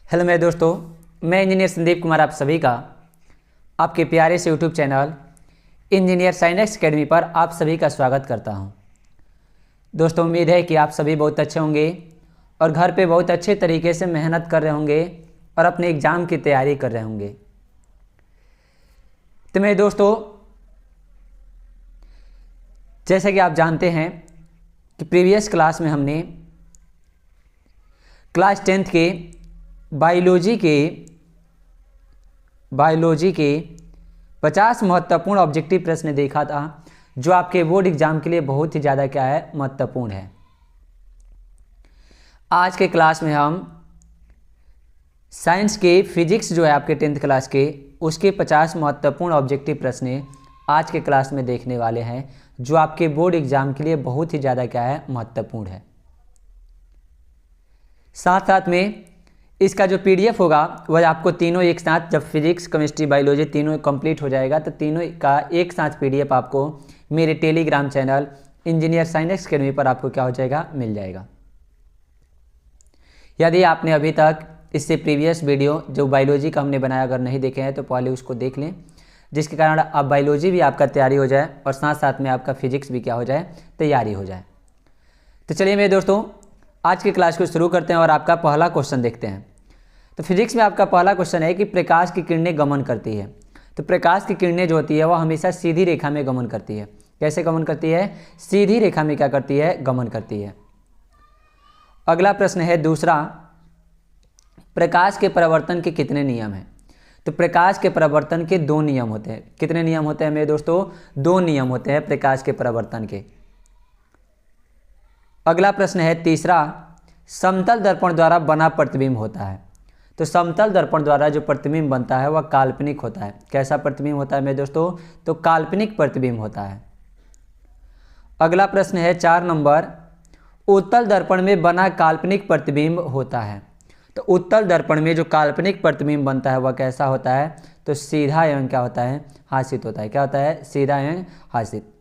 Hello मेरे दोस्तों, मैं इंजीनियर संदीप कुमार आप सभी का आपके प्यारे से YouTube channel engineer science academy पर आप सभी का स्वागत करता हूं। दोस्तों, उम्मीद है कि आप सभी बहुत अच्छे होंगे और घर पे बहुत अच्छे तरीके से मेहनत कर रहे होंगे और अपने एग्ज़ाम की तैयारी कर रहे होंगे। तो मेरे दोस्तों, जैसे कि आप जानते हैं कि प्रीवियस क्लास में हमने क्लास 10th के बायोलॉजी के 50 महत्वपूर्ण ऑब्जेक्टिव प्रश्न देखा था, जो आपके बोर्ड एग्जाम के लिए बहुत ही ज़्यादा क्या है, महत्वपूर्ण है। आज के क्लास में हम साइंस के फिजिक्स जो है आपके 10th क्लास के, उसके 50 महत्वपूर्ण ऑब्जेक्टिव प्रश्न आज के क्लास में देखने वाले हैं, जो आपके बोर्ड एग्जाम के लिए बहुत ही ज़्यादा क्या है, महत्वपूर्ण है। साथ साथ में इसका जो पीडीएफ होगा वह आपको तीनों एक साथ, जब फिजिक्स केमिस्ट्री बायोलॉजी तीनों कंप्लीट हो जाएगा तो तीनों का एक साथ पीडीएफ आपको मेरे Telegram channel engineer science academy पर आपको क्या हो जाएगा, मिल जाएगा। यदि आपने अभी तक इससे प्रीवियस वीडियो जो बायोलॉजी का हमने बनाया अगर नहीं देखे हैं तो पहले उसको देख लें, जिसके कारण अब बायोलॉजी भी आपका तैयारी हो जाए और साथ साथ में आपका फिजिक्स भी क्या हो जाए, तैयारी हो जाए। तो चलिए मेरे दोस्तों, आज की क्लास को शुरू करते हैं और आपका पहला क्वेश्चन देखते हैं। तो फिजिक्स में आपका पहला क्वेश्चन है कि प्रकाश की किरणें गमन करती है। तो प्रकाश की किरणें जो होती है वह हमेशा सीधी रेखा में गमन करती है। कैसे गमन करती है? सीधी रेखा में क्या करती है, गमन करती है। अगला प्रश्न है दूसरा, प्रकाश के परावर्तन के कितने नियम हैं? तो प्रकाश के परावर्तन के 2 नियम होते हैं। कितने नियम होते हैं मेरे दोस्तों? 2 नियम होते हैं प्रकाश के परावर्तन के। अगला प्रश्न है तीसरा, समतल दर्पण द्वारा बना प्रतिबिंब होता है। तो समतल दर्पण द्वारा जो प्रतिबिंब बनता है वह काल्पनिक होता है। कैसा प्रतिबिंब होता है मेरे दोस्तों? तो काल्पनिक प्रतिबिंब होता है। अगला प्रश्न है 4 नंबर, उत्तल दर्पण में बना काल्पनिक प्रतिबिंब होता है। तो उत्तल दर्पण में जो काल्पनिक प्रतिबिंब बनता है वह कैसा होता है? तो सीधा एवं क्या होता है, हासित होता है। क्या होता है? सीधा एवं हासित।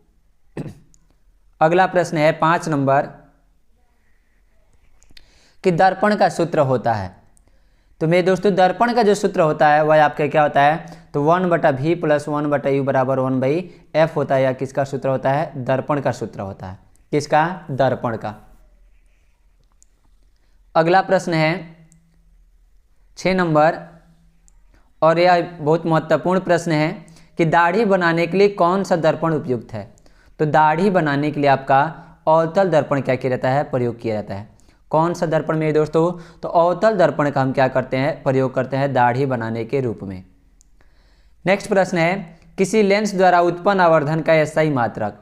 अगला प्रश्न है 5 नंबर, कि दर्पण का सूत्र होता है। तो मेरे दोस्तों, दर्पण का जो सूत्र होता है वह आपका क्या होता है? तो 1/v + 1/u = 1/f होता है। या किसका सूत्र होता है? दर्पण का सूत्र होता है। किसका? दर्पण का। अगला प्रश्न है 6 नंबर, और यह बहुत महत्वपूर्ण प्रश्न है कि दाढ़ी बनाने के लिए कौन सा दर्पण उपयुक्त है? तो दाढ़ी बनाने के लिए आपका अवतल दर्पण क्या किया जाता है, प्रयोग किया जाता है। कौन सा दर्पण मेरे दोस्तों? तो अवतल दर्पण का हम क्या करते हैं, प्रयोग करते हैं दाढ़ी बनाने के रूप में। नेक्स्ट प्रश्न है, किसी लेंस द्वारा उत्पन्न आवर्धन का एसआई मात्रक।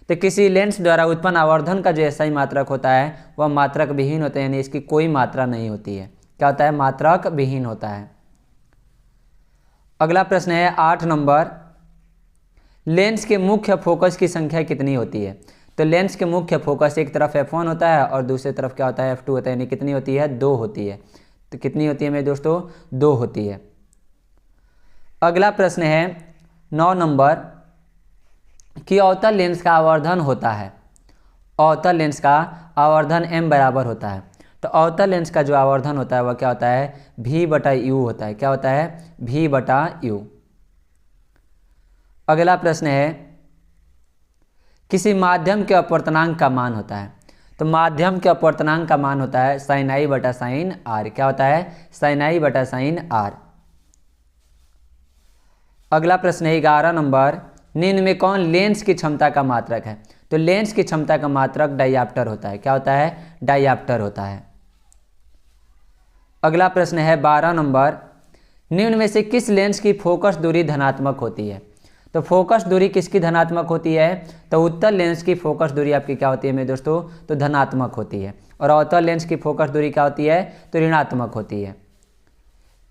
तो किसी लेंस द्वारा उत्पन्न आवर्धन का जो एसआई मात्रक होता है वह मात्रक विहीन होता है, यानी इसकी कोई मात्रा नहीं होती है। क्या होता है? मात्रक विहीन होता है। अगला प्रश्न है 8 नंबर, लेंस के मुख्य फोकस की संख्या कितनी होती है? तो लेंस के मुख्य फोकस एक तरफ f1 होता है और दूसरी तरफ क्या होता है, f2 होता है। यानी कितनी होती है? 2 होती है। तो कितनी होती है मेरे दोस्तों? 2 होती है। अगला प्रश्न है 9 नंबर, कि अवतल लेंस का आवर्धन होता है। अवतल लेंस का आवर्धन m बराबर होता है। तो अवतल लेंस का जो आवर्धन होता है वह क्या होता है? v/u होता है। क्या होता है? v/u। अगला प्रश्न है, किसी माध्यम के अपवर्तनांक का मान होता है। तो माध्यम के अपवर्तनांक का मान होता है sin i/sin r। क्या होता है? sin i/sin r। अगला प्रश्न है 11 नंबर, निम्न में कौन लेंस की क्षमता का मात्रक है? तो लेंस की क्षमता का मात्रक डायऑप्टर होता है। क्या होता है? डायऑप्टर होता है। अगला प्रश्न है 12 नंबर, निम्न में से किस लेंस की फोकस दूरी धनात्मक होती है? तो फोकस दूरी किसकी धनात्मक होती है? तो उत्तल लेंस की फोकस दूरी आपकी क्या होती है मेरे दोस्तों? तो धनात्मक होती है। और अवतल लेंस की फोकस दूरी क्या होती है? तो ऋणात्मक होती है।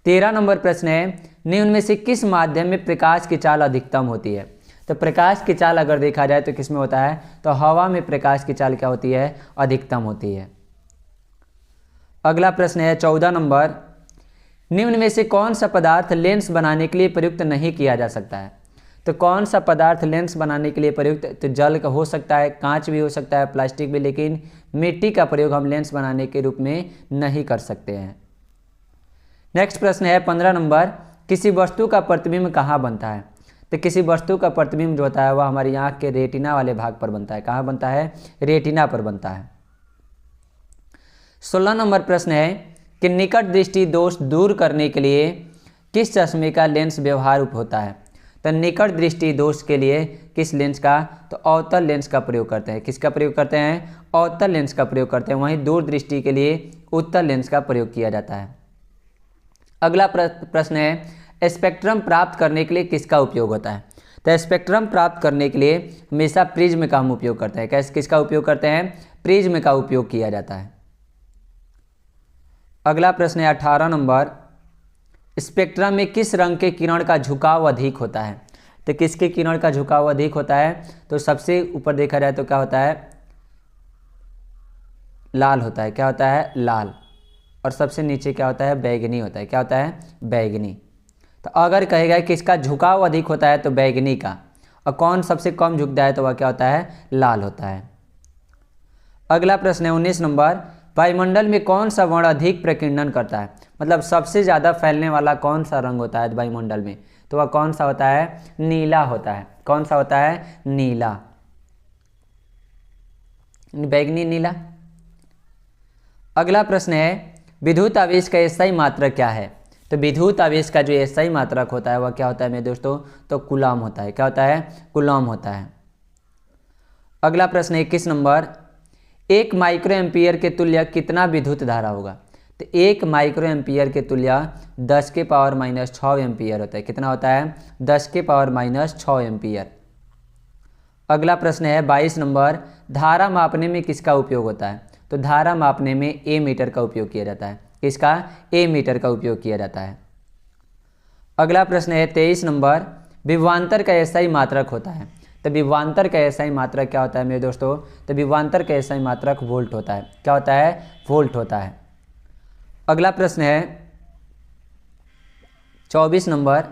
13 नंबर प्रश्न है, निम्न में से किस माध्यम में प्रकाश की चाल अधिकतम होती है? तो प्रकाश की चाल अगर देखा जाए तो किसमें होता है? तो हवा में प्रकाश की चाल क्या होती है? अधिकतम होती है। अगला प्रश्न है 14 नंबर, निम्न में से कौन सा पदार्थ लेंस बनाने के लिए प्रयुक्त नहीं किया जा सकता है? तो कौन सा पदार्थ लेंस बनाने के लिए प्रयुक्त? तो जल का हो सकता है, कांच भी हो सकता है, प्लास्टिक भी, लेकिन मिट्टी का प्रयोग हम लेंस बनाने के रूप में नहीं कर सकते हैं। नेक्स्ट प्रश्न है 15 नंबर, किसी वस्तु का प्रतिबिंब कहाँ बनता है? तो किसी वस्तु का प्रतिबिंब जो होता है वह हमारी आँख के रेटिना वाले भाग पर बनता है। कहाँ बनता है? रेटिना पर बनता है। 16 नंबर प्रश्न है कि निकट दृष्टि दोष दूर करने के लिए किस चश्मे का लेंस व्यवहार होता है? तो निकट दृष्टि दोष के लिए किस लेंस का? तो अवतल लेंस का प्रयोग करते हैं। किसका प्रयोग करते हैं? अवतल लेंस का प्रयोग करते हैं। वहीं दूर दृष्टि के लिए उत्तल लेंस का प्रयोग किया जाता है। अगला प्रश्न है स्पेक्ट्रम प्राप्त करने के लिए किसका उपयोग होता है? तो स्पेक्ट्रम प्राप्त करने के लिए हमेशा प्रिज्म का हम उपयोग करते हैं। किसका उपयोग करते हैं? प्रिज्म का उपयोग किया जाता है। अगला प्रश्न है 18 नंबर, स्पेक्ट्रम में किस रंग के किरण का झुकाव अधिक होता है? तो किसके किरण का झुकाव अधिक होता है? तो सबसे ऊपर देखा जाए तो क्या होता है? लाल होता है। क्या होता है? लाल। और सबसे नीचे क्या होता है? बैगनी होता है। क्या होता है? बैगनी। तो अगर कहेगा कि इसका झुकाव अधिक होता है तो बैगनी का, और कौन सबसे कम झुकता है तो वह क्या होता है? लाल होता है। अगला प्रश्न है 19 नंबर, वायुमंडल में कौन सा वर्ण अधिक प्रकीर्णन करता है? मतलब सबसे ज़्यादा फैलने वाला कौन सा रंग होता है वायुमंडल में? तो वह कौन सा होता है? नीला होता है। कौन सा होता है? नीला। बैगनी, नीला। अगला प्रश्न है विद्युत आवेश का एसआई मात्रक क्या है? तो विद्युत आवेश का जो एसआई मात्रक होता है वह क्या होता है मेरे दोस्तों? तो कूलम होता है। क्या होता है? कूलम होता है। अगला प्रश्न 21 नंबर, 1 माइक्रो एम्पियर के तुल्य कितना विद्युत धारा होगा? तो 1 माइक्रो एम्पियर के तुल्य 10 के पावर माइनस 6 एम्पियर होता है। कितना होता है? 10 के पावर माइनस 6 एम्पियर। अगला प्रश्न है 22 नंबर, धारा मापने में किसका उपयोग होता है? तो धारा मापने में ए मीटर का उपयोग किया जाता है। किसका? ए मीटर का उपयोग किया जाता है। अगला प्रश्न है 23 नंबर, विभवांतर का एसआई मात्रक होता है। तो विभवांतर का एसआई मात्रक क्या होता है मेरे दोस्तों? तो विभवांतर का एसआई मात्रक वोल्ट होता है। क्या होता है? वोल्ट होता है। अगला प्रश्न है 24 नंबर,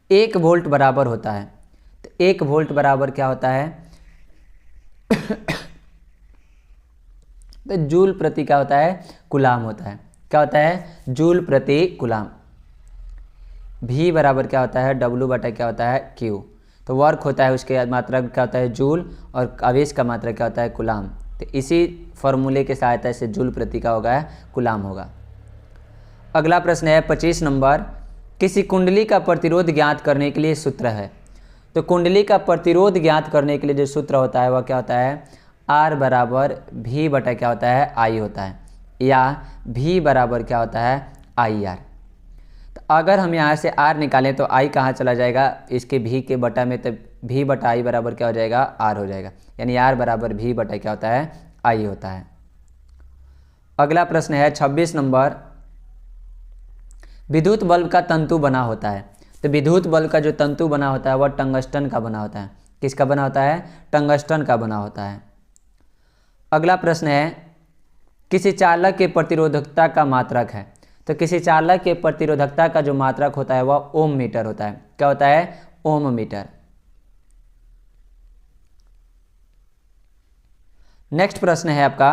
1 वोल्ट बराबर होता है। तो 1 वोल्ट बराबर क्या होता है? तो जूल प्रति क्या होता है? कूलाम होता है। क्या होता है? जूल प्रति कूलाम। V बराबर क्या होता है? W बटा क्या होता है? Q। तो वर्क होता है उसके मात्रक क्या होता है? जूल, और आवेश का मात्रक क्या होता है? कूलाम। तो इसी फॉर्मूले के सहायता से जूल प्रति का होगा कूलाम होगा। अगला प्रश्न है 25 नंबर, किसी कुंडली का प्रतिरोध ज्ञात करने के लिए सूत्र है। तो कुंडली का प्रतिरोध ज्ञात करने के लिए जो सूत्र होता है वह क्या होता है? R बराबर V बटा क्या होता है? I होता है, या V बराबर क्या होता है? IR। तो अगर हम यहाँ से R निकालें तो I कहाँ चला जाएगा? इसके V के बटा में, तो V बटा I बराबर क्या हो जाएगा? R हो जाएगा। यानी R बराबर V बटा क्या होता है? I होता है। अगला प्रश्न है 26 नंबर, विद्युत बल्ब का तंतु बना होता है। तो विद्युत बल्ब का जो तंतु बना होता है वह टंगस्टन का बना होता है। किसका बना होता है? टंगस्टन का बना होता है। अगला प्रश्न है किसी चालक के प्रतिरोधकता का मात्रक है। तो किसी चालक के प्रतिरोधकता का जो मात्रक होता है वह ओम मीटर होता है। क्या होता है? ओम मीटर। नेक्स्ट प्रश्न है आपका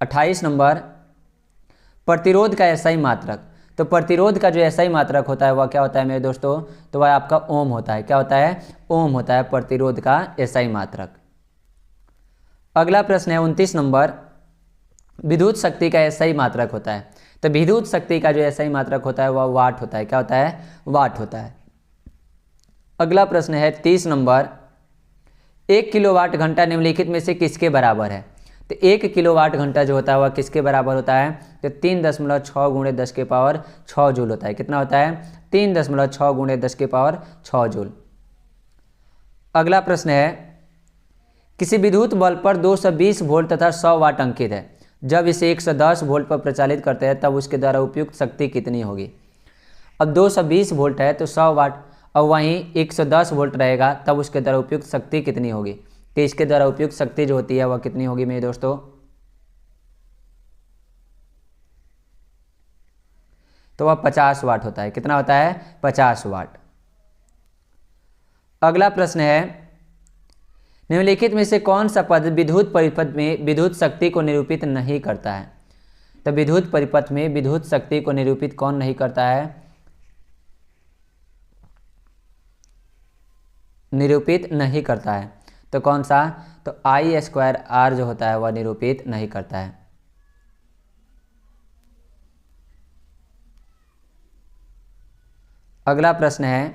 28 नंबर, प्रतिरोध का एसआई मात्रक। तो प्रतिरोध का जो एसआई मात्रक होता है वह क्या होता है मेरे दोस्तों? तो वह आपका ओम होता है। क्या होता है? ओम होता है प्रतिरोध का एसआई मात्रक। अगला प्रश्न है 29 नंबर, विद्युत शक्ति का एसआई मात्रक होता है। तो विद्युत शक्ति का जो एसआई मात्रक होता है वह वाट होता है। क्या होता है? वाट होता है। अगला प्रश्न है 30 नंबर, 1 किलोवाट घंटा निम्नलिखित में से किसके बराबर है? तो 1 किलोवाट घंटा जो होता है वह किसके बराबर होता है? तो 3.6 गुणे 10 के पावर 6 जूल होता है। कितना होता है? 3.6 गुणे 10 के पावर 6 जूल। अगला प्रश्न है किसी विद्युत बल्ब पर 220 वोल्ट तथा 100 वाट अंकित है। जब इसे 110 वोल्ट पर प्रचालित करते हैं तब उसके द्वारा उपयुक्त शक्ति कितनी होगी? अब 220 वोल्ट है तो 100 वाट, और वहीं 110 वोल्ट रहेगा तब उसके द्वारा उपयुक्त शक्ति कितनी होगी? तो इसके द्वारा उपयुक्त शक्ति जो होती है वह कितनी होगी मेरे दोस्तों? तो वह 50 वाट होता है। कितना होता है? 50 वाट। अगला प्रश्न है निम्नलिखित में से कौन सा पद विद्युत परिपथ में विद्युत शक्ति को निरूपित नहीं करता है? तो विद्युत परिपथ में विद्युत शक्ति को निरूपित कौन नहीं करता है, निरूपित नहीं करता है। तो कौन सा, तो I² जो होता है वह निरूपित नहीं करता है। अगला प्रश्न है,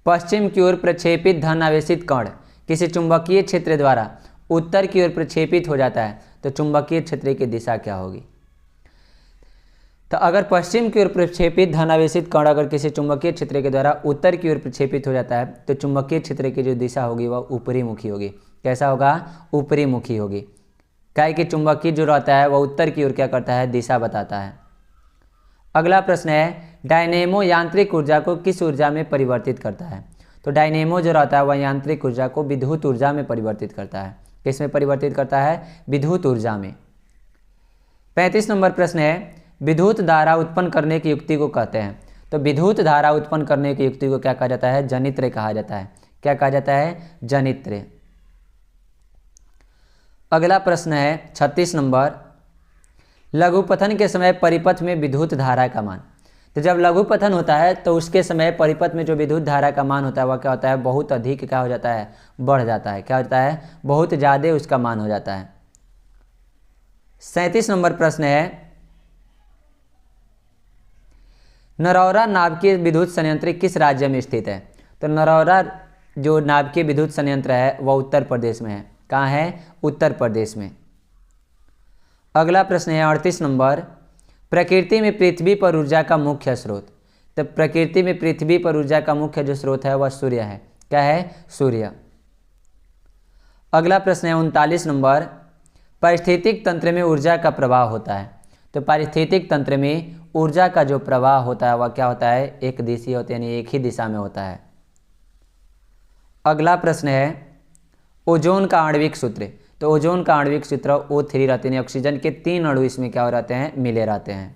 पश्चिम की ओर प्रक्षेपित धन आवेशित कण किसी चुंबकीय क्षेत्र द्वारा उत्तर की ओर प्रक्षेपित हो जाता है, तो चुंबकीय क्षेत्र की दिशा क्या होगी। तो अगर पश्चिम की ओर प्रक्षेपित धनावेशित कण अगर किसी चुंबकीय क्षेत्र के द्वारा उत्तर की ओर प्रक्षेपित हो जाता है, तो चुंबकीय क्षेत्र की जो दिशा होगी वह ऊपरी मुखी होगी। कैसा होगा, ऊपरी मुखी होगी। क्या है कि चुंबकीय जो रहता है वह उत्तर की ओर क्या करता है, दिशा बताता है। अगला प्रश्न है, डायनेमो यांत्रिक ऊर्जा को किस ऊर्जा में परिवर्तित करता है। तो डायनेमो जो रहता है वह यांत्रिक ऊर्जा को विद्युत ऊर्जा में परिवर्तित करता है। किस में परिवर्तित करता है, विद्युत ऊर्जा में। 35 नंबर प्रश्न है, विद्युत धारा उत्पन्न करने की युक्ति को कहते हैं। तो विद्युत धारा उत्पन्न करने की युक्ति को क्या कहा जाता है, जनित्र कहा जाता है। क्या कहा जाता है, जनित्र। अगला प्रश्न है 36 नंबर, लघुपथन के समय परिपथ में विद्युत धारा का मान। तो जब लघुपथन होता है तो उसके समय परिपथ में जो विद्युत धारा का मान होता है वह क्या होता है, बहुत अधिक क्या हो जाता है, बढ़ जाता है। क्या होता है, बहुत ज़्यादा उसका मान हो जाता है। 37 नंबर प्रश्न है, नरौरा नाभिकीय विद्युत संयंत्र किस राज्य में स्थित है। तो नरौरा जो नाभिकीय विद्युत संयंत्र है वह उत्तर प्रदेश में है। कहाँ है, उत्तर प्रदेश में। अगला प्रश्न है 38 नंबर, प्रकृति में पृथ्वी पर ऊर्जा का मुख्य स्रोत। तो प्रकृति में पृथ्वी पर ऊर्जा का मुख्य जो स्रोत है वह सूर्य है। क्या है, सूर्य। अगला प्रश्न है 39 नंबर, पारिस्थितिक तंत्र में ऊर्जा का प्रवाह होता है। तो पारिस्थितिक तंत्र में ऊर्जा का जो प्रवाह होता है वह क्या होता है, एक दिशीय होता है, यानी एक ही दिशा में होता है। अगला प्रश्न है, ओजोन का आणविक सूत्र। तो ओजोन का आणविक सूत्र O3 रहते हैं। ऑक्सीजन के 3 अणु इसमें क्या हो रहते हैं, मिले रहते हैं।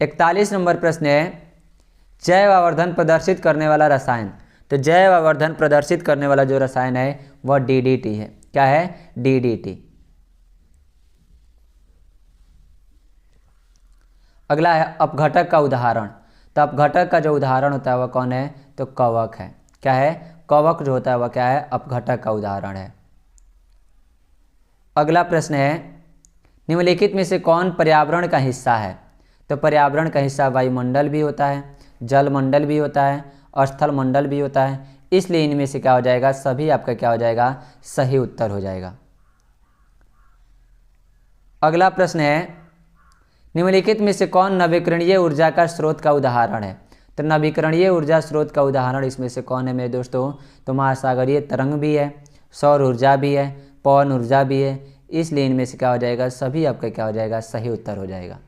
41 नंबर प्रश्न है, जैव आवर्धन प्रदर्शित करने वाला रसायन। तो जैव आवर्धन प्रदर्शित करने वाला जो रसायन है वह DDT है। क्या है, DDT। अगला है अपघटक का उदाहरण। तो अपघटक का जो उदाहरण होता है वह कौन है, तो कवक है। क्या है, कवक जो होता है वह क्या है, अपघटक का उदाहरण है। अगला प्रश्न है, निम्नलिखित में से कौन पर्यावरण का हिस्सा है। तो पर्यावरण का हिस्सा वायुमंडल भी होता है, जलमंडल भी होता है और स्थलमंडल भी होता है। इसलिए इनमें से क्या हो जाएगा, सभी आपका क्या हो जाएगा, सही उत्तर हो जाएगा। अगला प्रश्न है, निम्नलिखित में से कौन नवीकरणीय ऊर्जा का स्रोत का उदाहरण है। तो नवीकरणीय ऊर्जा स्रोत का उदाहरण इसमें से कौन है मेरे दोस्तों, तो महासागरीय तरंग भी है, सौर ऊर्जा भी है, पवन ऊर्जा भी है। इसलिए इनमें से क्या हो जाएगा, सभी आपका क्या हो जाएगा, सही उत्तर हो जाएगा।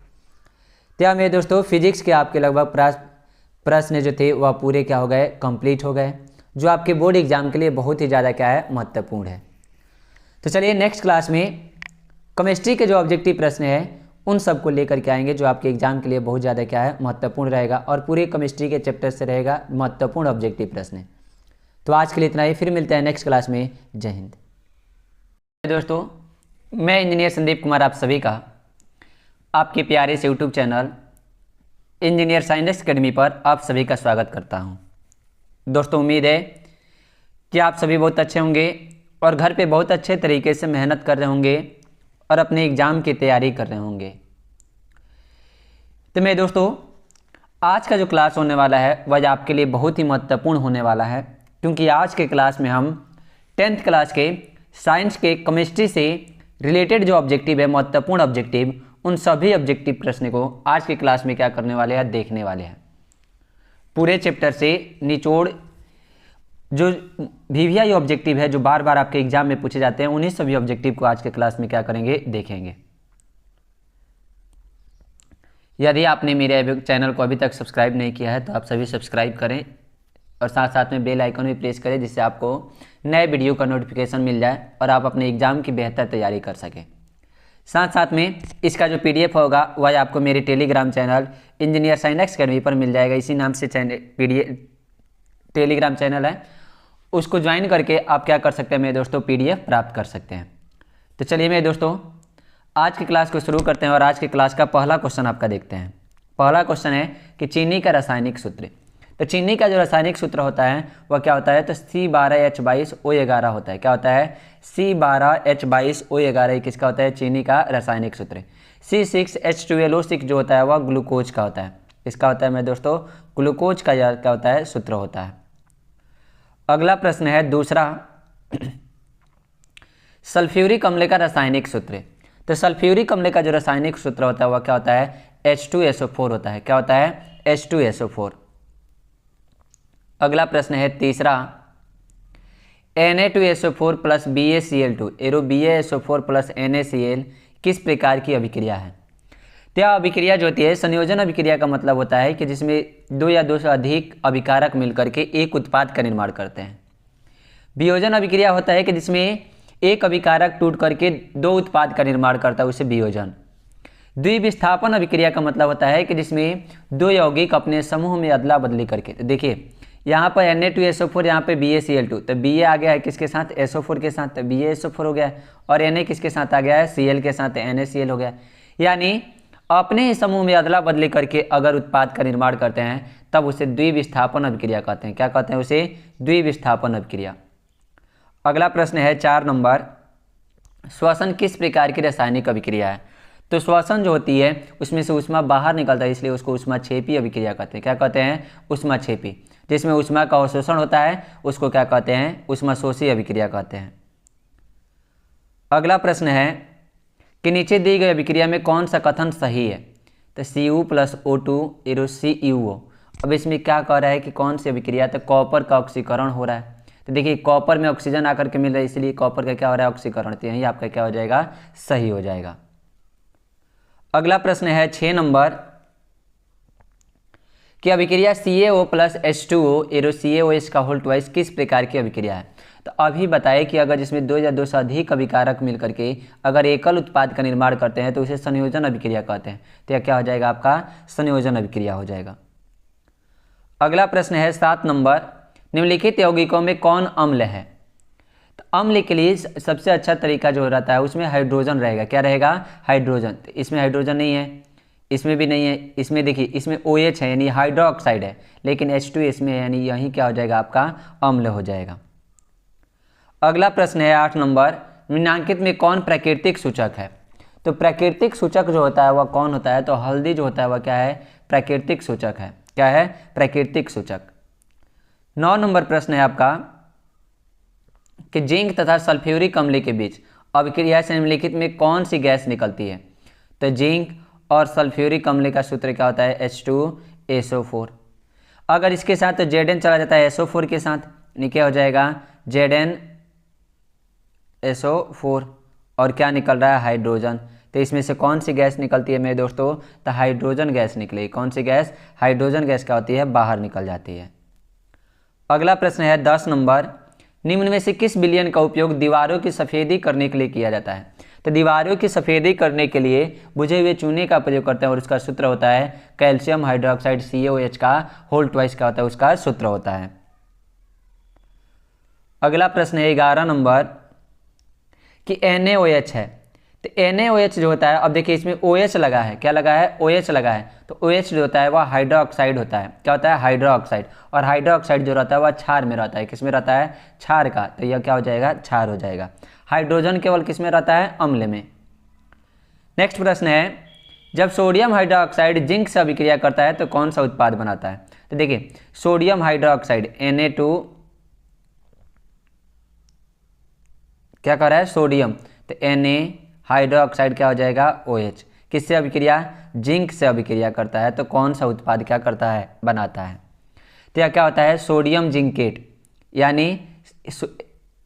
तो मेरे दोस्तों फिजिक्स के आपके लगभग प्रश्न जो थे वह पूरे क्या हो गए, कंप्लीट हो गए, जो आपके बोर्ड एग्जाम के लिए बहुत ही ज़्यादा क्या है, महत्वपूर्ण है। तो चलिए नेक्स्ट क्लास में केमिस्ट्री के जो ऑब्जेक्टिव प्रश्न है उन सब को लेकर के आएंगे, जो आपके एग्जाम के लिए बहुत ज़्यादा क्या है, महत्वपूर्ण रहेगा और पूरे केमिस्ट्री के चैप्टर से रहेगा महत्वपूर्ण ऑब्जेक्टिव प्रश्न। तो आज के लिए इतना ही, फिर मिलते हैं नेक्स्ट क्लास में। जय हिंद। दोस्तों मैं इंजीनियर संदीप कुमार आप सभी का आपके प्यारे से YouTube channel engineer science academy पर आप सभी का स्वागत करता हूं। दोस्तों उम्मीद है कि आप सभी बहुत अच्छे होंगे और घर पे बहुत अच्छे तरीके से मेहनत कर रहे होंगे और अपने एग्ज़ाम की तैयारी कर रहे होंगे। तो मेरे दोस्तों आज का जो क्लास होने वाला है वह आपके लिए बहुत ही महत्वपूर्ण होने वाला है, क्योंकि आज के क्लास में हम 10th क्लास के साइंस के केमिस्ट्री से रिलेटेड जो ऑब्जेक्टिव है, महत्वपूर्ण ऑब्जेक्टिव, उन सभी ऑब्जेक्टिव प्रश्न को आज के क्लास में क्या करने वाले हैं, देखने वाले हैं। पूरे चैप्टर से निचोड़ जो VVI ऑब्जेक्टिव है, जो बार बार आपके एग्जाम में पूछे जाते हैं, उन्हीं सभी ऑब्जेक्टिव को आज के क्लास में क्या करेंगे, देखेंगे। यदि आपने मेरे चैनल को अभी तक सब्सक्राइब नहीं किया है तो आप सभी सब्सक्राइब करें और साथ साथ में बेल आइकन भी प्रेस करें, जिससे आपको नए वीडियो का नोटिफिकेशन मिल जाए और आप अपने एग्जाम की बेहतर तैयारी कर सकें। साथ साथ में इसका जो PDF होगा वह आपको मेरे Telegram channel engineer science academy पर मिल जाएगा। इसी नाम से टेलीग्राम चैनल है, उसको ज्वाइन करके आप क्या कर सकते हैं मेरे दोस्तों, PDF प्राप्त कर सकते हैं। तो चलिए मेरे दोस्तों आज की क्लास को शुरू करते हैं और आज की क्लास का पहला क्वेश्चन आपका देखते हैं। पहला क्वेश्चन है कि चीनी का रासायनिक सूत्र। तो चीनी का जो रासायनिक सूत्र होता है वह क्या होता है, तो C12H22O11 होता है। क्या होता है, C12H22O11 किसका होता है, चीनी का रासायनिक सूत्र। C6H12O6 जो होता है वह ग्लूकोज का होता है। इसका होता है मेरे दोस्तों ग्लूकोज का क्या होता है, सूत्र होता है। अगला प्रश्न है दूसरा, सल्फ्यूरिक अम्ल का रासायनिक सूत्र। तो सल्फ्यूरिक अम्ल का जो रासायनिक सूत्र होता है वह क्या होता है, H2SO4 होता है। क्या होता है, H2SO4। अगला प्रश्न है तीसरा, Na2SO4 plus BaCl2 arrow BaSO4 plus NaCl किस प्रकार की अभिक्रिया है। तो यह अभिक्रिया जो होती है, संयोजन अभिक्रिया का मतलब होता है कि जिसमें दो या दो से अधिक अभिकारक मिलकर के एक उत्पाद का निर्माण करते हैं। वियोजन अभिक्रिया होता है कि जिसमें एक अभिकारक टूट करके दो उत्पाद का निर्माण करता है, उसे वियोजन। द्विविस्थापन अभिक्रिया का मतलब होता है कि जिसमें दो यौगिक अपने समूह में अदला बदली करके, तो देखिए यहाँ पर Na2SO4, यहाँ पे BaCl2, तो Ba आ गया है किसके साथ, SO4 के साथ, तो BaSO4 हो गया है, और Na किसके साथ आ गया है, Cl के साथ, NaCl हो गया। यानी अपने ही समूह में अदला बदली करके अगर उत्पाद का निर्माण करते हैं तब उसे द्विविस्थापन अभिक्रिया कहते हैं। क्या कहते हैं उसे, द्विविस्थापन अभिक्रिया। अगला प्रश्न है 4 नंबर, श्वसन किस प्रकार की रासायनिक अभिक्रिया है। तो श्वसन जो होती है उसमें से ऊष्मा बाहर निकलता है, इसलिए उसको ऊष्माक्षेपी अभिक्रिया कहते हैं। क्या कहते हैं, ऊष्माक्षेपी। जिसमें ऊष्मा का अवशोषण होता है उसको क्या कहते हैं, ऊष्माशोषी अभिक्रिया कहते हैं। अगला प्रश्न है कि नीचे दी गई अभिक्रिया में कौन सा कथन सही है। तो Cu plus O2 arrow CuO। अब इसमें क्या कह रहा है कि कौन सी अभिक्रिया, तो कॉपर का ऑक्सीकरण हो रहा है। तो देखिए कॉपर में ऑक्सीजन आकर के मिल रहा है, इसलिए कॉपर का क्या हो रहा है, ऑक्सीकरण। तो यही आपका क्या हो जाएगा, सही हो जाएगा। अगला प्रश्न है 6 नंबर, कि अभिक्रिया CaO plus H2O arrow CaOH का होल ट्वाइस किस प्रकार की अभिक्रिया है। तो अभी बताए कि अगर जिसमें दो या दो से अधिक अभिकारक मिल करके अगर एकल उत्पाद का निर्माण करते हैं तो उसे संयोजन अभिक्रिया कहते हैं। तो यह क्या हो जाएगा, आपका संयोजन अभिक्रिया हो जाएगा। अगला प्रश्न है 7 नंबर, निम्नलिखित यौगिकों में कौन अम्ल है। तो अम्ल के लिए सबसे अच्छा तरीका जो रहता है उसमें हाइड्रोजन रहेगा। क्या रहेगा, हाइड्रोजन। तो इसमें हाइड्रोजन नहीं है, इसमें भी नहीं है, इसमें देखिए इसमें OH है यानी हाइड्रोक्साइड है, लेकिन H2 इसमें है, यानी यही क्या हो जाएगा, आपका अम्ल हो जाएगा। अगला प्रश्न है 8 नंबर, निम्नलिखित में कौन प्राकृतिक सूचक है। तो प्राकृतिक सूचक जो होता है वह कौन होता है, तो हल्दी जो होता है वह क्या है, प्राकृतिक सूचक है। क्या है, प्राकृतिक सूचक। 9 नंबर प्रश्न है आपका कि जिंक तथा सल्फ्यूरिक अम्ल के बीच अभिक्रिया से निम्नलिखित में कौन सी गैस निकलती है। तो जिंक और सल्फ्यूरिक अम्ल का सूत्र क्या होता है, H2SO4। अगर इसके साथ तो Zn चला जाता है SO4 के साथ, यानी क्या हो जाएगा, ZnSO4, और क्या निकल रहा है, हाइड्रोजन। तो इसमें से कौन सी गैस निकलती है मेरे दोस्तों, तो हाइड्रोजन गैस निकलेगी। कौन सी गैस, हाइड्रोजन गैस क्या होती है, बाहर निकल जाती है। अगला प्रश्न है 10 नंबर, निम्न में से किस विलयन का उपयोग दीवारों की सफ़ेदी करने के लिए किया जाता है। तो दीवारों की सफ़ेदी करने के लिए बुझे हुए चूने का प्रयोग करते हैं और उसका सूत्र होता है कैल्शियम हाइड्रोक्साइड CaOH का होल ट्वाइस का होता है, उसका सूत्र होता है। अगला प्रश्न है 11 नंबर, कि NaOH है। तो NaOH जो होता है, अब देखिए इसमें OH लगा है, क्या लगा है, OH लगा है। तो OH जो होता है वह हाइड्रोक्साइड होता है। क्या होता है, हाइड्रोक्साइड। और हाइड्रोक्साइड जो रहता है वह क्षार में रहता है। किस में रहता है, क्षार का। तो यह क्या हो जाएगा, क्षार हो जाएगा। हाइड्रोजन केवल किस में रहता है, अम्ल में। नेक्स्ट प्रश्न है, जब सोडियम हाइड्रोक्साइड जिंक से अभिक्रिया करता है तो कौन सा उत्पाद बनाता है। तो देखिए सोडियम हाइड्रोक्साइड Na2 क्या कर रहा है, सोडियम। तो Na हाइड्रोक्साइड क्या हो जाएगा, OH। किससे अभिक्रिया, जिंक से अभिक्रिया करता है तो कौन सा उत्पाद क्या करता है, बनाता है। तो यह क्या होता है, सोडियम जिंकेट, यानी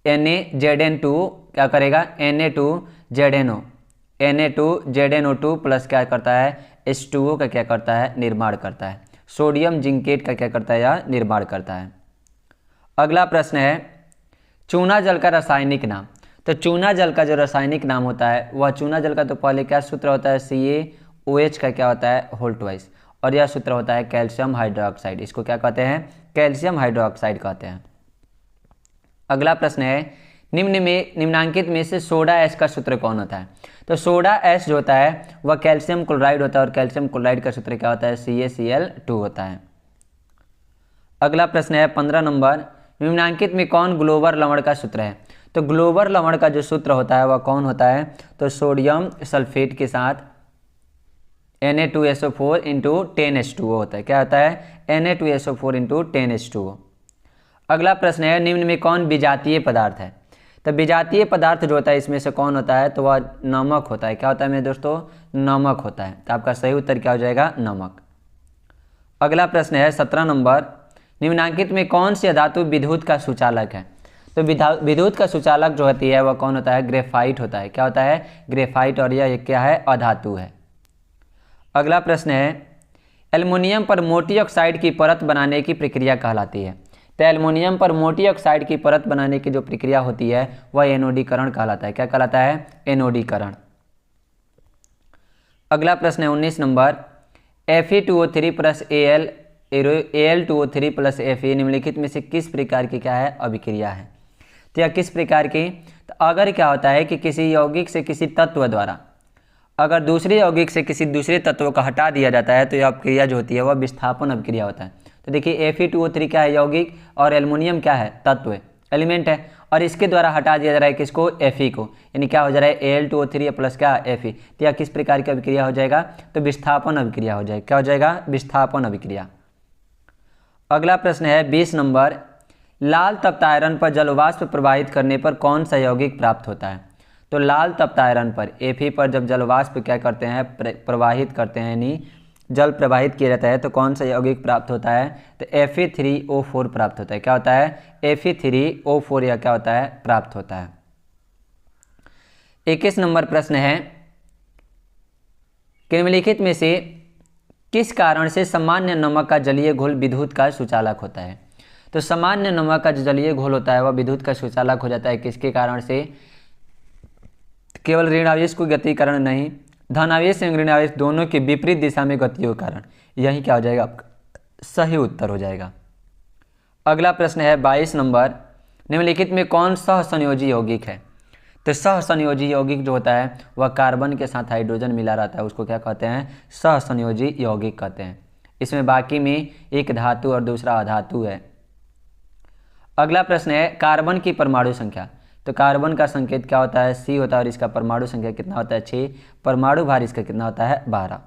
NaZn2 क्या करेगा, Na2ZNO2 प्लस क्या करता है, H2O का क्या करता है, निर्माण करता है। सोडियम जिंकेट का क्या करता है, या निर्माण करता है। अगला प्रश्न है, चूना जल का रासायनिक नाम। तो चूना जल का जो रासायनिक नाम होता है वह चूना जल का तो पहले क्या सूत्र होता है, CaOH का क्या होता है, होल ट्वाइस, और यह सूत्र होता है कैल्शियम हाइड्रोक्साइड। इसको क्या कहते हैं, कैल्शियम हाइड्रोक्साइड कहते हैं। अगला प्रश्न है, निम्नांकित में से सोडा ऐश का सूत्र कौन होता है? तो सोडा ऐश जो होता है वह कैल्शियम क्लोराइड होता है, और कैल्शियम क्लोराइड का सूत्र क्या होता है? CaCl2 होता है। अगला प्रश्न है 15 नंबर, निम्नांकित में कौन ग्लोबल लवण का सूत्र है? तो ग्लोबल लवण का जो सूत्र होता है वह कौन होता है? तो सोडियम सल्फेट के साथ Na2SO4 इंटू 10H2O होता है। क्या होता है? Na2SO4 into 10H2O। अगला प्रश्न है, निम्न में कौन विजातीय पदार्थ है? तो विजातीय पदार्थ जो होता है इसमें से कौन होता है? तो वह नमक होता है। क्या होता है मेरे दोस्तों? नमक होता है। तो आपका सही उत्तर क्या हो जाएगा? नमक। अगला प्रश्न है 17 नंबर, निम्नांकित में कौन सी धातु विद्युत का सुचालक है? तो विद्युत का सुचालक जो होती है वह कौन होता है? ग्रेफाइट होता है। क्या होता है? ग्रेफाइट। और यह क्या है? अधातु है। अगला प्रश्न है, एल्युमिनियम पर मोटी ऑक्साइड की परत बनाने की प्रक्रिया कहलाती है? तो एल्युमिनियम पर मोटी ऑक्साइड की परत बनाने की जो प्रक्रिया होती है वह एनोडीकरण कहलाता है। क्या कहलाता है? एनोडीकरण। अगला प्रश्न है 19 number, Fe2O3 plus Al2O3 plus Fe निम्नलिखित में से किस प्रकार की क्या है? अभिक्रिया है। तो यह किस प्रकार की? तो अगर क्या होता है कि किसी यौगिक से किसी तत्व द्वारा अगर दूसरे यौगिक से किसी दूसरे तत्व को हटा दिया जाता है तो यह अभिक्रिया जो होती है वह विस्थापन अभिक्रिया होता है। तो देखिए Fe2O3 क्या है? यौगिक। और एल्युमिनियम क्या है? तत्व, एलिमेंट है। और इसके द्वारा हटा दिया जा रहा है किसको? Fe को। यानी क्या हो जा रहा है? Al2O3 प्लस क्या? Fe। तो यह किस प्रकार की अभिक्रिया हो जाएगा? तो विस्थापन अभिक्रिया हो जाएगा। क्या हो जाएगा? विस्थापन अभिक्रिया। अगला प्रश्न है 20 नंबर, लाल तप्त आयरन पर जलवाष्प प्रवाहित करने पर कौन सा यौगिक प्राप्त होता है? तो लाल तप्त आयरन पर Fe पर जब जलवाष्प क्या करते हैं? प्रवाहित करते हैं, यानी जल प्रवाहित किया जाता है तो कौन सा यौगिक प्राप्त होता है? तो Fe3O4 प्राप्त होता है। क्या होता है? Fe3O4 या क्या होता है? प्राप्त होता है। 21 नंबर प्रश्न है, निम्नलिखित में से किस कारण से सामान्य नमक का जलीय घोल विद्युत का सुचालक होता है? तो सामान्य नमक का जो जलीय घोल होता है वह विद्युत का सुचालक हो जाता है। किसके कारण से? केवल ऋणावेश को गति कारण नहीं, धनावेश एवं ऋणावेश दोनों के विपरीत दिशा में गतियों के कारण। यही क्या हो जाएगा? आपका सही उत्तर हो जाएगा। अगला प्रश्न है 22 नंबर, निम्नलिखित में कौन सहसंयोजी यौगिक है? तो सहसंयोजी यौगिक जो होता है वह कार्बन के साथ हाइड्रोजन मिला रहता है, उसको क्या कहते हैं? सहसंयोजी यौगिक कहते हैं। इसमें बाकी में एक धातु और दूसरा अधातु है। अगला प्रश्न है, कार्बन की परमाणु संख्या। तो कार्बन का संकेत क्या होता है? C होता है। और इसका परमाणु संख्या कितना होता है? 6। परमाणु भार इसका कितना होता है? 12।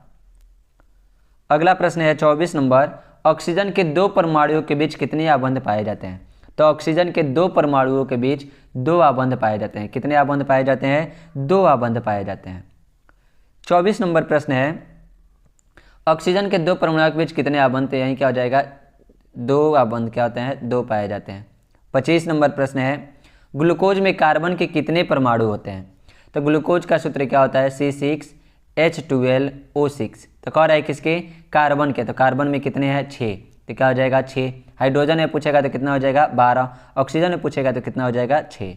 अगला प्रश्न है 24 नंबर, ऑक्सीजन के दो परमाणुओं के बीच कितने आबंध पाए जाते हैं? तो ऑक्सीजन के दो परमाणुओं के बीच 2 आबंध पाए जाते हैं। कितने आबंध पाए जाते हैं? 2 आबंध पाए जाते हैं। 24 नंबर प्रश्न है, ऑक्सीजन के दो परमाणुओं के बीच कितने आबंध? तो यही क्या हो जाएगा? 2 आबंध क्या होते हैं? 2 पाए जाते हैं। 25 नंबर प्रश्न है, ग्लूकोज में कार्बन के कितने परमाणु होते हैं? तो ग्लूकोज का सूत्र क्या होता है? C6H12O6। तो कह रहा है किसके? कार्बन के। तो कार्बन में कितने हैं? 6। तो क्या हो जाएगा? 6। हाइड्रोजन में पूछेगा तो कितना हो जाएगा? 12। ऑक्सीजन में पूछेगा तो कितना हो जाएगा? 6।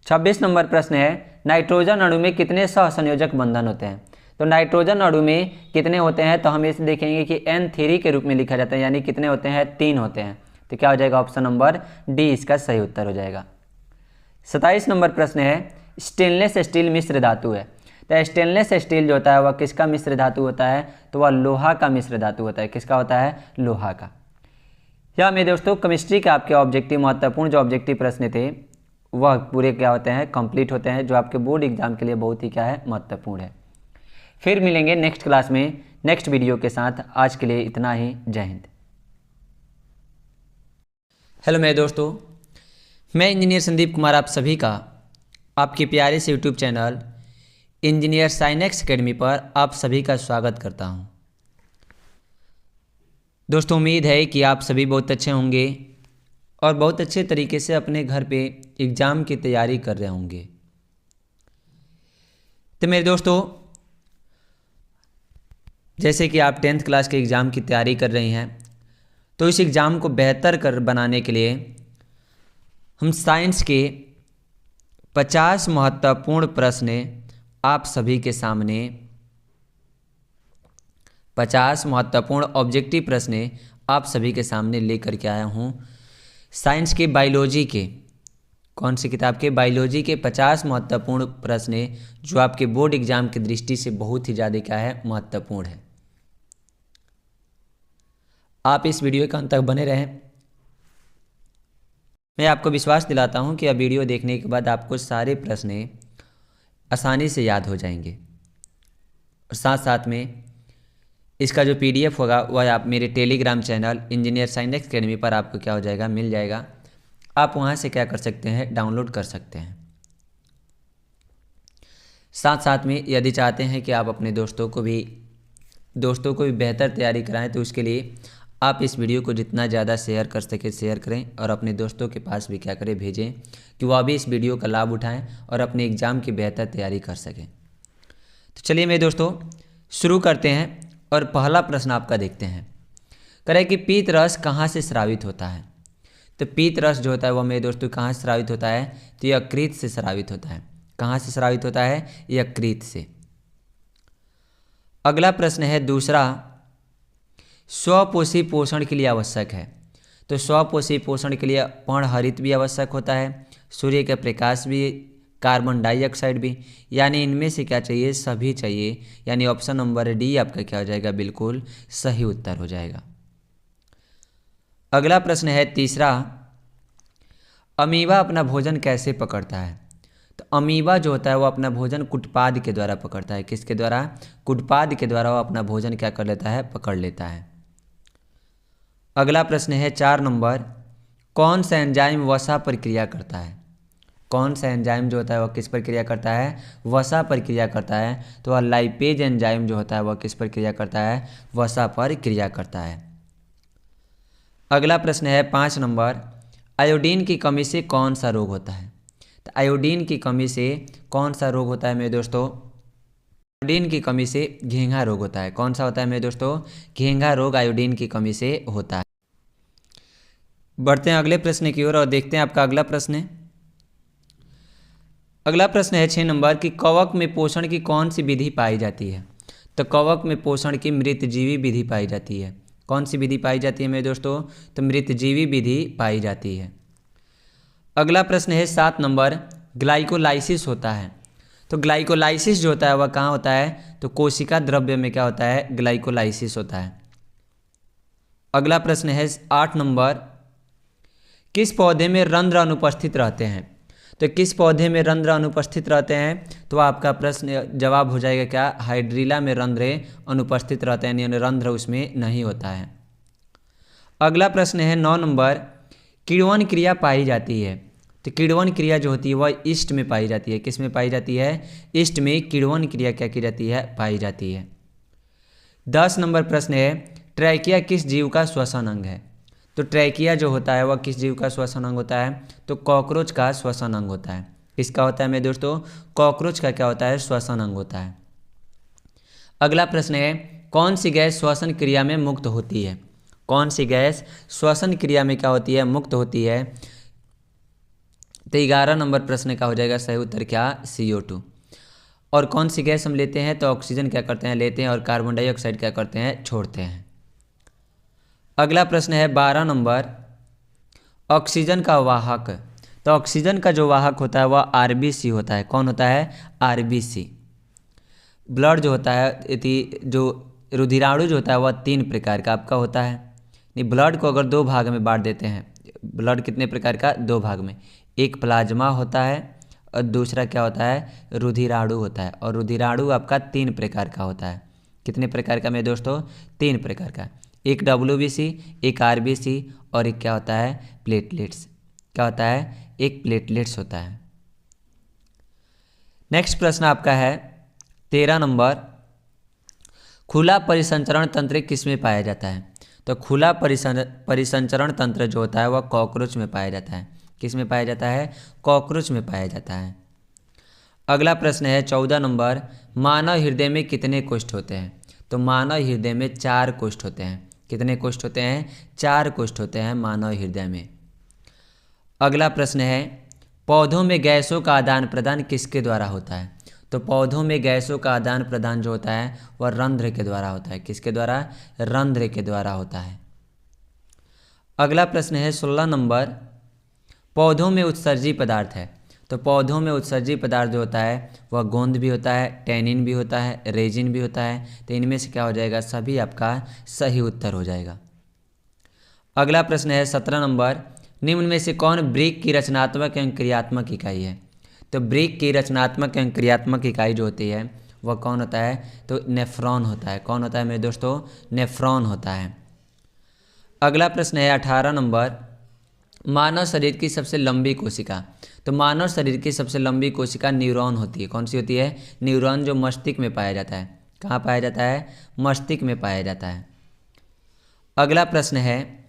26 नंबर प्रश्न है, नाइट्रोजन अणु में कितने सहसंयोजक बंधन होते हैं? तो नाइट्रोजन अणु में कितने होते हैं? तो हम इसे देखेंगे कि N3 के रूप में लिखा जाता है, यानी कितने होते हैं? 3 होते हैं। तो क्या हो जाएगा? ऑप्शन नंबर डी इसका सही उत्तर हो जाएगा। 27 नंबर प्रश्न है, स्टेनलेस स्टील मिश्र धातु है। तो स्टेनलेस स्टील जो होता है वह किसका मिश्र धातु होता है? तो वह लोहा का मिश्र धातु होता है। किसका होता है? लोहा का। या मेरे दोस्तों, केमिस्ट्री के आपके ऑब्जेक्टिव महत्वपूर्ण जो ऑब्जेक्टिव प्रश्न थे वह पूरे क्या होते हैं? कंप्लीट होते हैं, जो आपके बोर्ड एग्जाम के लिए बहुत ही क्या है? महत्वपूर्ण है। फिर मिलेंगे नेक्स्ट क्लास में नेक्स्ट वीडियो के साथ। आज के लिए इतना ही। जय हिंद। हेलो मेरे दोस्तों, मैं इंजीनियर संदीप कुमार आप सभी का आपके प्यारे से YouTube channel engineer sine x academy पर आप सभी का स्वागत करता हूं। दोस्तों, उम्मीद है कि आप सभी बहुत अच्छे होंगे और बहुत अच्छे तरीके से अपने घर पे एग्ज़ाम की तैयारी कर रहे होंगे। तो मेरे दोस्तों, जैसे कि आप 10th क्लास के एग्ज़ाम की तैयारी कर रही हैं, तो इस एग्ज़ाम को बेहतर बनाने के लिए हम साइंस के 50 महत्वपूर्ण प्रश्न आप सभी के सामने 50 महत्वपूर्ण ऑब्जेक्टिव प्रश्न आप सभी के सामने लेकर के आया हूँ। साइंस के बायोलॉजी के कौन सी किताब के? बायोलॉजी के 50 महत्वपूर्ण प्रश्न है जो आपके बोर्ड एग्जाम की दृष्टि से बहुत ही ज़्यादा क्या है, महत्वपूर्ण है। आप इस वीडियो के अंत तक बने रहें। मैं आपको विश्वास दिलाता हूं कि यह वीडियो देखने के बाद आपको सारे प्रश्न आसानी से याद हो जाएंगे और साथ साथ में इसका जो PDF होगा वह आप मेरे Telegram channel engineer science academy पर आपको क्या हो जाएगा, मिल जाएगा। आप वहां से क्या कर सकते हैं, डाउनलोड कर सकते हैं। साथ साथ में यदि चाहते हैं कि आप अपने दोस्तों को भी बेहतर तैयारी कराएं तो उसके लिए आप इस वीडियो को जितना ज़्यादा शेयर कर सके शेयर करें और अपने दोस्तों के पास भी क्या करें, भेजें कि वह भी इस वीडियो का लाभ उठाएं और अपने एग्ज़ाम की बेहतर तैयारी कर सकें। तो चलिए मेरे दोस्तों शुरू करते हैं और पहला प्रश्न आपका देखते हैं। कह रहे कि पीत रस कहाँ से स्रावित होता है? तो पीत रस जो होता है वह मेरे दोस्तों कहाँ से स्रावित होता है? तो यकृत से स्रावित होता है। कहाँ से स्रावित होता है? यकृत से। अगला प्रश्न है दूसरा, स्वपोषी पोषण के लिए आवश्यक है। तो स्वपोषी पोषण के लिए पर्णहरित भी आवश्यक होता है, सूर्य का प्रकाश भी, कार्बन डाइऑक्साइड भी, यानी इनमें से क्या चाहिए, सभी चाहिए। यानी ऑप्शन नंबर डी आपका क्या हो जाएगा, बिल्कुल सही उत्तर हो जाएगा। अगला प्रश्न है तीसरा, अमीबा अपना भोजन कैसे पकड़ता है? तो अमीबा जो होता है वो अपना भोजन कुटपाद के द्वारा पकड़ता है। किसके द्वारा? कुटपाद के द्वारा वो अपना भोजन क्या कर लेता है, पकड़ लेता है। अगला प्रश्न है 4 नंबर, कौन सा एंजाइम वसा पर क्रिया करता है? कौन सा एंजाइम जो होता है वह किस पर क्रिया करता है, वसा पर क्रिया करता है। तो वह लाइपेज एंजाइम जो होता है वह किस पर क्रिया करता है, वसा पर क्रिया करता है। अगला प्रश्न है 5 नंबर, आयोडीन की कमी से कौन सा रोग होता है? तो आयोडीन की कमी से कौन सा रोग होता है मेरे दोस्तों? आयोडीन की कमी से घेंघा रोग होता है। कौन सा होता है मेरे दोस्तों? घेंघा रोग आयोडीन की कमी से होता है। बढ़ते हैं अगले प्रश्न की ओर और देखते हैं आपका अगला प्रश्न है। अगला प्रश्न है 6 नंबर की कवक में पोषण की कौन सी विधि पाई जाती है? तो कवक में पोषण की मृतजीवी विधि पाई जाती है। कौन सी विधि पाई जाती है मेरे दोस्तों? तो मृतजीवी विधि पाई जाती है। अगला प्रश्न है 7 नंबर, ग्लाइकोलाइसिस होता है। तो ग्लाइकोलाइसिस जो होता है वह कहाँ होता है? तो कोशिका द्रव्य में क्या होता है, ग्लाइकोलाइसिस होता है। अगला प्रश्न है 8 नंबर, किस पौधे में रंध्र अनुपस्थित रहते हैं? तो किस पौधे में रंध्र अनुपस्थित रहते हैं? तो आपका प्रश्न जवाब हो जाएगा क्या, हाइड्रीला में रंध्र अनुपस्थित रहते हैं, यानी रंध्र उसमें नहीं होता है। अगला प्रश्न है 9 नंबर, किण्वन क्रिया पाई जाती है। तो किण्वन क्रिया जो होती है वह ईस्ट में पाई जाती है। किस में पाई जाती है? ईस्ट में किण्वन क्रिया क्या की जाती है, पाई जाती है। 10 नंबर प्रश्न है, ट्रैकिया किस जीव का श्वसन अंग है? तो ट्रैकिया जो होता है वह किस जीव का श्वसन अंग होता है? तो कॉकरोच का श्वसन अंग होता है। किसका होता है मेरे दोस्तों? कॉकरोच का क्या होता है, श्वसन अंग होता है। अगला प्रश्न है, कौन सी गैस श्वसन क्रिया में मुक्त होती है? कौन सी गैस श्वसन क्रिया में क्या होती है, मुक्त होती है? तो 11 नंबर प्रश्न का हो जाएगा सही उत्तर क्या, CO2। और कौन सी गैस हम लेते हैं? तो ऑक्सीजन क्या करते हैं, लेते हैं, और कार्बन डाइऑक्साइड क्या करते हैं, छोड़ते हैं। अगला प्रश्न है 12 नंबर, ऑक्सीजन का वाहक। तो ऑक्सीजन का जो वाहक होता है वह RBC होता है। कौन होता है? RBC। ब्लड जो होता है, जो रुधिराणु जो होता है वह 3 प्रकार का आपका होता है। ब्लड को अगर 2 भाग में बांट देते हैं, ब्लड कितने प्रकार का, 2 भाग में, एक प्लाज्मा होता है और दूसरा क्या होता है, रुधिराणु होता है। और रुधिराणु आपका 3 प्रकार का होता है। कितने प्रकार का मेरे दोस्तों? 3 प्रकार का। एक WBC, एक RBC और एक क्या होता है, प्लेटलेट्स। क्या होता है? एक प्लेटलेट्स होता है। नेक्स्ट प्रश्न आपका है 13 नंबर, खुला परिसंचरण तंत्र किस में पाया जाता है? तो खुला परिसंचरण तंत्र जो होता है वह कॉकरोच में पाया जाता है। किस में पाया जाता है? कॉकरोच में पाया जाता है। अगला प्रश्न है 14 नंबर, मानव हृदय में कितने कोष्ठ होते हैं? तो मानव हृदय में 4 कोष्ठ होते हैं। कितने कोष्ठ होते हैं? 4 कोष्ठ होते हैं मानव हृदय में। अगला प्रश्न है, पौधों में गैसों का आदान प्रदान किसके द्वारा होता है? तो पौधों में गैसों का आदान प्रदान जो होता है वह रंध्र के द्वारा होता है। किसके द्वारा? रंध्र के द्वारा होता है। अगला प्रश्न है 16 नंबर, पौधों में उत्सर्जी पदार्थ है, तो पौधों में उत्सर्जी पदार्थ जो होता है वह गोंद भी होता है, टैनिन भी होता है, रेजिन भी होता है। तो इनमें से क्या हो जाएगा, सभी आपका सही उत्तर हो जाएगा। अगला प्रश्न है 17 नंबर, निम्न में से कौन ब्रिक की रचनात्मक एवं क्रियात्मक इकाई है। तो ब्रिक की रचनात्मक एवं क्रियात्मक इकाई जो होती है वह कौन होता है, तो नेफ्रॉन होता है। कौन होता है मेरे दोस्तों, नेफ्रॉन होता है। अगला प्रश्न है 18 नंबर, मानव शरीर की सबसे लंबी कोशिका। तो मानव शरीर की सबसे लंबी कोशिका न्यूरॉन होती है। कौन सी होती है, न्यूरॉन, जो मस्तिष्क में पाया जाता है। कहाँ पाया जाता है, मस्तिष्क में पाया जाता है। अगला प्रश्न है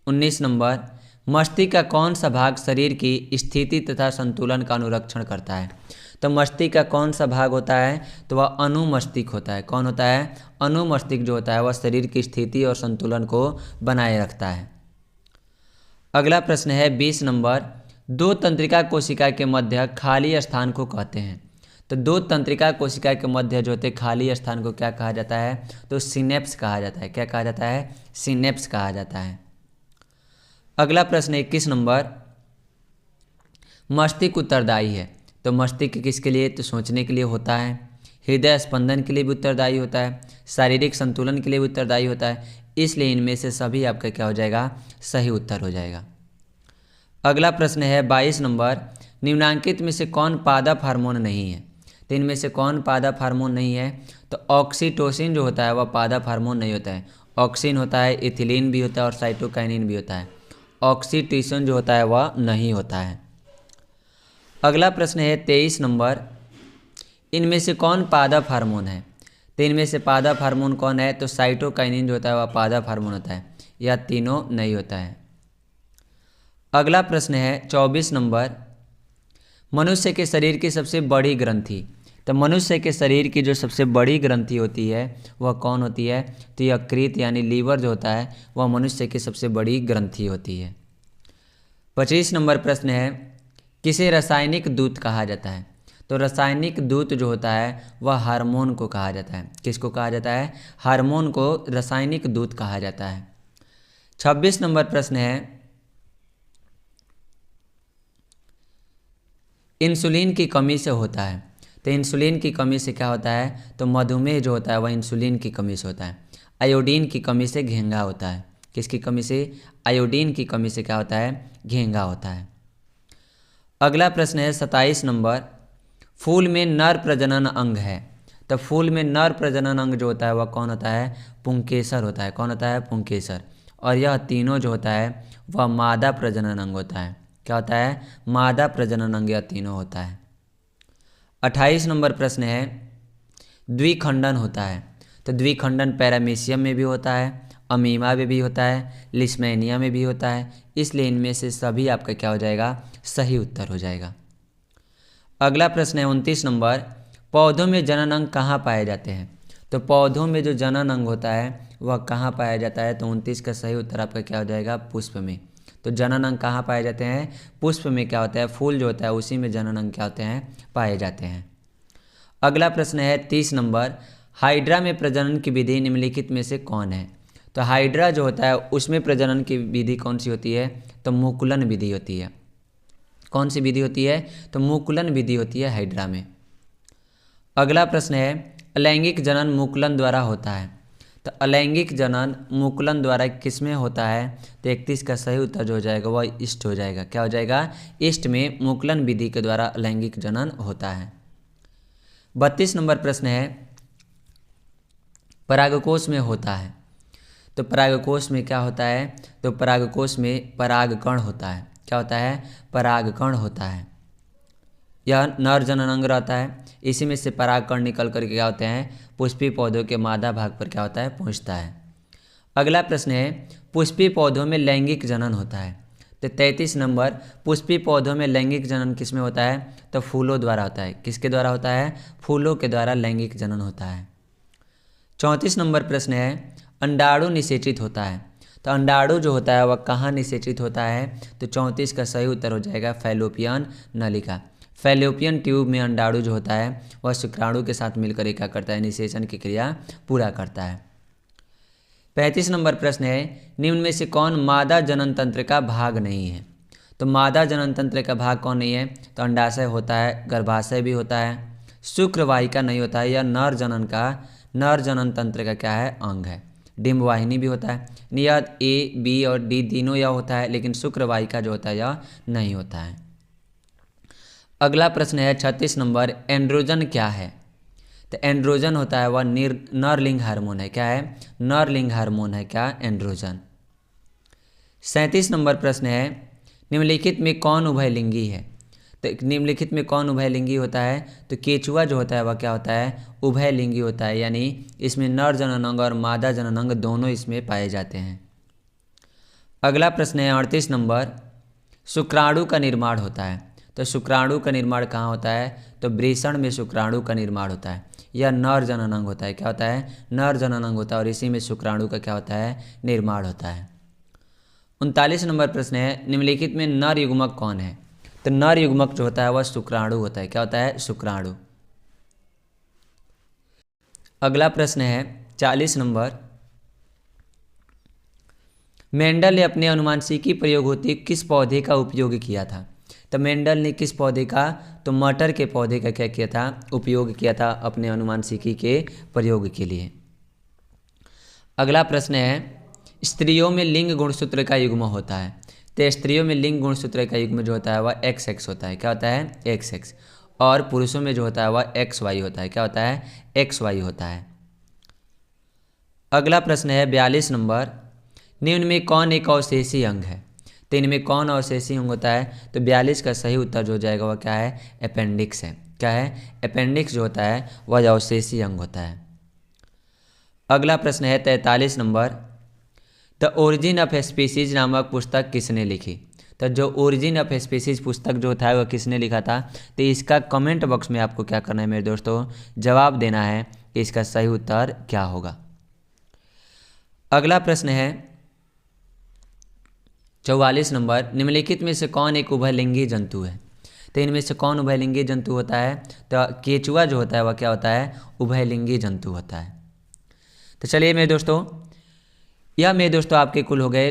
19 नंबर, मस्तिष्क का कौन सा भाग शरीर की स्थिति तथा संतुलन का अनुरक्षण करता है। तो मस्तिष्क का कौन सा भाग होता है, तो वह अनुमस्तिष्क होता है। कौन होता है, अनुमस्तिष्क जो होता है वह शरीर की स्थिति और संतुलन को बनाए रखता है। अगला प्रश्न है 20 नंबर, दो तंत्रिका कोशिका के मध्य खाली स्थान को कहते हैं। तो दो तंत्रिका कोशिका के मध्य जो होते खाली स्थान को क्या कहा जाता है, तो सिनेप्स कहा जाता है। क्या कहा जाता है, सिनेप्स कहा जाता है। अगला प्रश्न 21 नंबर, मस्तिष्क उत्तरदायी है। तो मस्तिष्क किसके लिए, तो सोचने के लिए होता है, हृदय स्पंदन के लिए भी उत्तरदायी होता है, शारीरिक संतुलन के लिए भी उत्तरदायी होता है। इसलिए इनमें से सभी आपका क्या हो जाएगा, सही उत्तर हो जाएगा। अगला प्रश्न है 22 नंबर, निम्नांकित में से कौन पादप हार्मोन नहीं है। तो इनमें से कौन पादप हार्मोन नहीं है, तो ऑक्सीटोसिन जो होता है वह पादप हार्मोन नहीं होता है। ऑक्सिन होता है, इथिलीन भी होता है और साइटोकाइनिन भी होता है। ऑक्सीटोसिन जो होता है वह नहीं होता है। अगला प्रश्न है 23 नंबर, इनमें से कौन पादप हार्मोन है। तो इनमें से पादप हार्मोन कौन है, तो साइटोकाइनिन जो होता है वह पादप हार्मोन होता है। यह तीनों नहीं होता है। अगला प्रश्न है 24 नंबर, मनुष्य के शरीर की सबसे बड़ी ग्रंथि। तो मनुष्य के शरीर की जो सबसे बड़ी ग्रंथि होती है वह कौन होती है, तो यकृत यानी लीवर जो होता है वह मनुष्य की सबसे बड़ी ग्रंथि होती है। 25 नंबर प्रश्न है, किसे रासायनिक दूत कहा जाता है। तो रासायनिक दूत जो होता है वह हार्मोन को कहा जाता है। किसको कहा जाता है, हार्मोन को रासायनिक दूत कहा जाता है। 26 नंबर प्रश्न है, इंसुलिन की कमी से होता है। तो इंसुलिन की कमी से क्या होता है, तो मधुमेह जो होता है वह इंसुलिन की कमी से होता है। आयोडीन की कमी से घेंगा होता है। किसकी कमी से, आयोडीन की कमी से क्या होता है, घेंगा होता है। अगला प्रश्न है 27 नंबर, फूल में नर प्रजनन अंग है। तो फूल में नर प्रजनन अंग जो होता है वह कौन होता है, पुंकेसर होता है। कौन होता है, पुंकेसर। और यह तीनों जो होता है वह मादा प्रजनन अंग होता है। क्या होता है, मादा प्रजनन अंग, यह तीनों होता है। 28 नंबर प्रश्न है, द्विखंडन होता है। तो द्विखंडन पैरामीशियम में भी होता है, अमीमा में भी होता है, लिस्मेनिया में भी होता है। इसलिए इनमें से सभी आपका क्या हो जाएगा, सही उत्तर हो जाएगा। अगला प्रश्न है 29 नंबर, पौधों में जनन अंग कहाँ पाए जाते हैं। तो पौधों में जो जनन अंग होता है वह कहाँ पाया जाता है, तो 29 का सही उत्तर आपका क्या हो जाएगा, पुष्प में। तो जनन अंग कहाँ पाए जाते हैं, पुष्प में। क्या होता है, फूल जो होता है उसी में जनन अंग क्या होते हैं, पाए जाते हैं। अगला प्रश्न है 30 नंबर, हाइड्रा में प्रजनन की विधि निम्नलिखित में से कौन है। तो हाइड्रा जो होता है उसमें प्रजनन की विधि कौन सी होती है, तो मुकुलन विधि होती है। कौन सी विधि होती है, तो मुकुलन विधि होती है हाइड्रा में। अगला प्रश्न है, अलैंगिक जनन मुकुलन द्वारा होता है। तो अलैंगिक जनन मुकुलन द्वारा किसमें होता है, तो 31 का सही उत्तर जो हो जाएगा वह ईस्ट हो जाएगा। क्या हो जाएगा, ईस्ट में मुकुलन विधि के द्वारा अलैंगिक जनन होता है। 32 नंबर प्रश्न है, परागकोश में होता है। तो परागकोश में क्या होता है, तो परागकोश में परागकण होता है। क्या होता है, परागकण होता है। यह नर जनन अंग रहता है, इसी में से परागकण निकल करके क्या होते हैं, पुष्पीय पौधों के मादा भाग पर क्या होता है, पहुंचता है। अगला प्रश्न है, पुष्पीय पौधों में लैंगिक जनन होता है। तो 33 नंबर, पुष्पीय पौधों में लैंगिक जनन किसमें होता है, तो फूलों द्वारा होता है। किसके द्वारा होता है, फूलों के द्वारा लैंगिक जनन होता है। 34 नंबर प्रश्न है, अंडाणु निषेचित होता है। तो अंडाणु जो होता है वह कहाँ निषेचित होता है, तो 34 का सही उत्तर हो जाएगा फैलोपियन नलिका। फैलोपियन ट्यूब में अंडाणु जो होता है वह शुक्राणु के साथ मिलकर क्या करता है, निषेचन की क्रिया पूरा करता है। 35 नंबर प्रश्न है, निम्न में से कौन मादा जनन तंत्र का भाग नहीं है। तो तो मादा जनन तंत्र का भाग कौन नहीं है? तो अंडाशय होता है, गर्भाशय भी होता है, शुक्रवाहिका नहीं होता है, या नर जनन तंत्र का क्या है? अंग है। डिम्बवाहिनी भी होता है। यह ए, बी और डी तीनों यह होता है, लेकिन शुक्रवाहिका जो होता है यह नहीं होता है। अगला प्रश्न है 36 नंबर, एंड्रोजन क्या है? तो एंड्रोजन होता है वह नरलिंग हार्मोन है। क्या है? नरलिंग हार्मोन है क्या? एंड्रोजन। 37 नंबर प्रश्न है, निम्नलिखित में कौन उभयलिंगी है? तो निम्नलिखित में कौन उभयलिंगी होता है? तो केचुआ जो होता है वह क्या होता है? उभयलिंगी होता है, यानी इसमें नर जनन अंग और मादा जनन अंग दोनों इसमें पाए जाते हैं। अगला प्रश्न है 38 नंबर, शुक्राणु का निर्माण होता है। तो शुक्राणु का निर्माण कहाँ होता है? तो वृषण में शुक्राणु का निर्माण होता है। यह नर जनन अंग होता है। क्या होता है? नर जनन अंग होता है, और इसी में शुक्राणु का क्या होता है? निर्माण होता है। 39 नंबर प्रश्न है, निम्नलिखित में नर युग्मक कौन है? तो नर युग्मक जो होता है वह शुक्राणु होता है। क्या होता है? शुक्राणु। अगला प्रश्न है 40 नंबर, मेंडल ने अपने अनुवांशिकी प्रयोग होती किस पौधे का उपयोग किया था? तो मेंडल ने किस पौधे का? तो मटर के पौधे का क्या किया था? उपयोग किया था अपने अनुवांशिकी के प्रयोग के लिए। अगला प्रश्न है, स्त्रियों में लिंग गुणसूत्र का युग्म होता है। तो स्त्रियों में लिंग गुणसूत्र का युग्म जो होता है वह XX होता है। क्या होता है? XX। और पुरुषों में जो होता है वह XY होता है। क्या होता है? XY होता है। अगला प्रश्न है 42 नंबर, निम्न में कौन एक अवशेषी अंग है? तो इनमें कौन अवशेषी अंग होता है? तो 42 का सही उत्तर जो जाएगा वह क्या है? अपेंडिक्स है। क्या है? अपेंडिक्स जो होता है वह अवशेषी अंग होता है। अगला प्रश्न है 43 number, the origin of species नामक पुस्तक किसने लिखी? तो जो ओरिजिन ऑफ स्पीसीज पुस्तक जो था वह किसने लिखा था? तो इसका कमेंट बॉक्स में आपको क्या करना है मेरे दोस्तों? जवाब देना है कि इसका सही उत्तर क्या होगा। अगला प्रश्न है 44 नंबर, निम्नलिखित में से कौन एक उभयलिंगी जंतु है? तो इनमें से कौन उभयलिंगी जंतु होता है? तो केचुआ जो होता है वह क्या होता है? उभयलिंगी जंतु होता है। तो चलिए मेरे दोस्तों, यह मेरे दोस्तों आपके कुल हो गए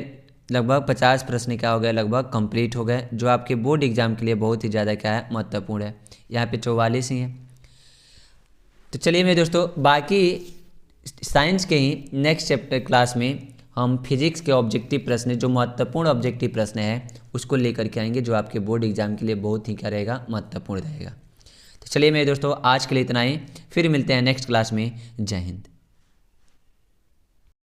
लगभग 50 प्रश्न क्या हो गए? लगभग कंप्लीट हो गए, जो आपके बोर्ड एग्जाम के लिए बहुत ही ज़्यादा क्या है? महत्वपूर्ण है। यहाँ पे 44 ही हैं। तो चलिए मेरे दोस्तों, बाकी साइंस के ही नेक्स्ट चैप्टर क्लास में हम फिजिक्स के ऑब्जेक्टिव प्रश्न, जो महत्वपूर्ण ऑब्जेक्टिव प्रश्न है उसको लेकर के आएंगे, जो आपके बोर्ड एग्जाम के लिए बहुत ही क्या रहेगा? महत्वपूर्ण रहेगा। तो चलिए मेरे दोस्तों, आज के लिए इतना ही। फिर मिलते हैं नेक्स्ट क्लास में। जय हिंद।